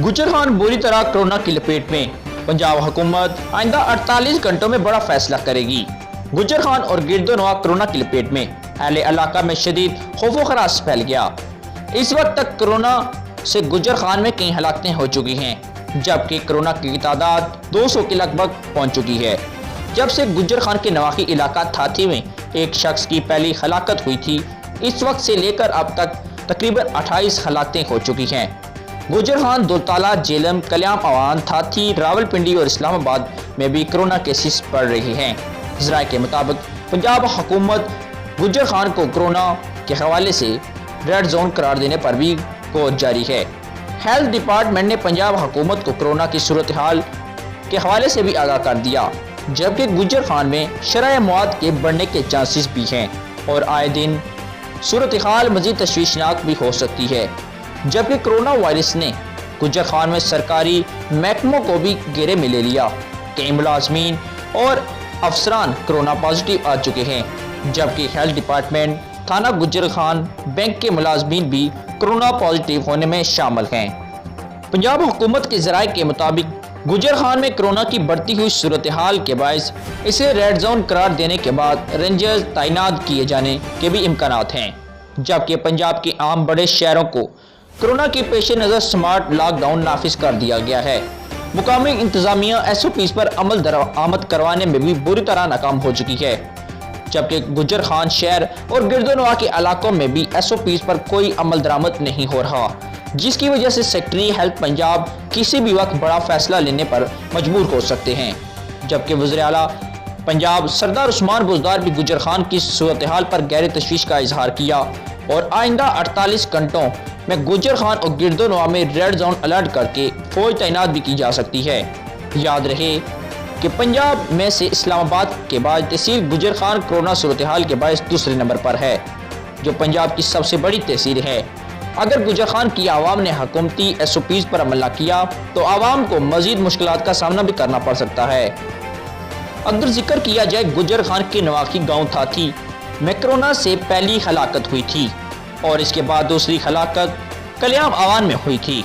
गुज्जर खान बुरी तरह कोरोना की लपेट में। पंजाब हुकूमत आइंदा 48 घंटों में बड़ा फैसला करेगी। गुज्जर खान और गिरदोनवा कोरोना की लपेट में। अहले इलाका में शदीद खौफो खराश फैल गया। इस वक्त तक कोरोना से गुज्जर खान में कई हलाकतें हो चुकी हैं, जबकि कोरोना की तादाद 200 के लगभग पहुंच चुकी है। जब से गुज्जर खान के नवाही इलाका थाथी में एक शख्स की पहली हलाकत हुई थी, इस वक्त से लेकर अब तक तकरीबन 28 हलाकतें हो चुकी हैं। गुज्जर खान, दुलताला, जेलम, कल्याम अवान, थाथी, रावलपिंडी और इस्लामाबाद में भी कोरोना केसेस बढ़ रहे हैं। ज़राए के मुताबिक पंजाब हुकूमत गुज्जर खान को कोरोना के हवाले से रेड जोन करार देने पर भी गौर जारी है। हेल्थ डिपार्टमेंट ने पंजाब हुकूमत को कोरोना की सूरत हाल के हवाले से भी आगाह कर दिया, जबकि गुज्जर खान में शरह मौत के बढ़ने के चांसेस भी हैं और आए दिन सूरत हाल मजीद तशवीशनाक भी हो सकती है। जबकि कोरोना वायरस ने गुज्जर खान में सरकारी महकमों को भी घेरे में ले लिया। कई मुलाजमीन और अफसरान कोरोना पॉजिटिव आ चुके हैं, जबकि हेल्थ डिपार्टमेंट, थाना गुज्जर खान, बैंक के मुलाजमीन भी कोरोना पॉजिटिव होने में शामिल हैं। पंजाब हुकूमत के ज़राए के मुताबिक गुज्जर खान में कोरोना की बढ़ती हुई सूरत हाल के बायस इसे रेड जोन करार देने के बाद रेंजर्स तैनात किए जाने के भी इम्कानात हैं। जबकि पंजाब के आम बड़े शहरों को कोरोना के पेश नज़र स्मार्ट लॉकडाउन नाफिज कर दिया गया है। मुकामी इंतजामिया SOPs पर अमल दरामद करवाने में भी बुरी तरह नाकाम हो चुकी है, जबकि गुज्जर खान शहर और गिरदोनवा के इलाकों में भी SOPs पर कोई अमल दरामद नहीं हो रहा, जिसकी वजह से सेक्रेटरी हेल्थ पंजाब किसी भी वक्त बड़ा फैसला लेने पर मजबूर हो सकते हैं। जबकि वज़ीर आला पंजाब सरदार उस्मान बुज़दार भी गुज्जर खान की सूरत हाल पर गहरी तशवीश का इजहार किया और आइंदा 48 घंटों में गुज्जर खान और गिरदोनवा में रेड जोन अलर्ट करके फौज तैनात भी की जा सकती है। याद रहे कि पंजाब में से इस्लामाबाद के बाद तहसील गुज्जर खान कोरोना सूरत हाल के बायस दूसरे नंबर पर है, जो पंजाब की सबसे बड़ी तहसील है। अगर गुज्जर खान की आवाम ने हुकूमती SOPs पर अमल न किया तो आवाम को मजीद मुश्किलात का सामना भी करना पड़ सकता है। अगर जिक्र किया जाए गुज्जर खान के नवाकी गाँव थाथी में कोरोना से पहली हलाकत हुई थी और इसके बाद दूसरी हलाकत कल्याम अवान में हुई थी,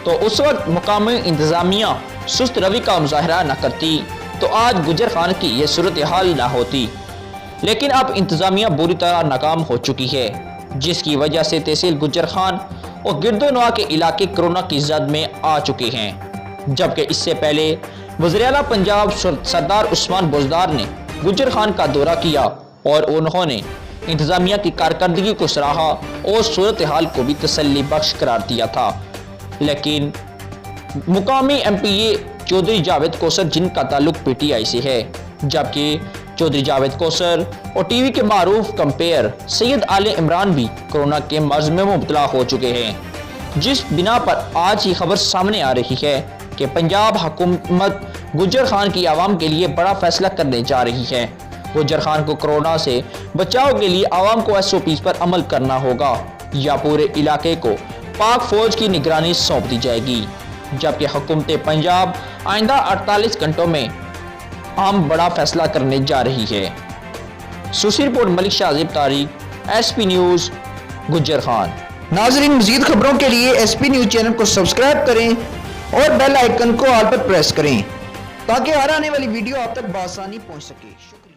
तो उस वक्त मुकामी इंतजामिया सुस्त रवि का मुजाहरा न करती तो आज गुज्जर खान की यह सूरत हाल ना होती। लेकिन अब इंतजामिया बुरी तरह नाकाम हो चुकी है, जिसकी वजह से तहसील गुज्जर खान और गिरदोनवा के इलाके कोरोना की जद में आ चुके हैं। जबकि इससे पहले वज़ीर आला पंजाब सरदार उस्मान बुज़दार ने गुज्जर खान का दौरा किया और उन्होंने इंतजामिया की कारकर्दगी को सराहा और सूरत हाल को भी तसल्ली बख्श करार दिया था। लेकिन मुकामी MPA चौधरी जावेद कौसर, जिनका ताल्लुक PTI से है, जबकि चौधरी जावेद कौसर और टीवी के मारूफ कंपेयर सैयद आले इमरान भी कोरोना के मर्ज में मुब्तला हो चुके हैं, जिस बिना पर आज ये खबर सामने आ रही है कि पंजाब हुकूमत गुज्जर खान की आवाम के लिए बड़ा फैसला करने जा रही है। गुज्जर खान को कोरोना से बचाव के लिए आवाम को SOPs पर अमल करना होगा या पूरे इलाके को पाक फौज की निगरानी सौंप दी जाएगी। जबकि हुकूमत पंजाब आइंदा 48 घंटों में आम बड़ा फैसला करने जा रही है। सुसी report Malik Shajib Tariq, SP news, Gujjar Khan. नाजरीन, मजीद खबरों के लिए SP न्यूज़ चैनल को सब्सक्राइब करें और बेल आइकन को ऑल पर प्रेस करें ताकि हर आने वाली वीडियो आप तक बआसानी पहुंच सके। शुक्रिया।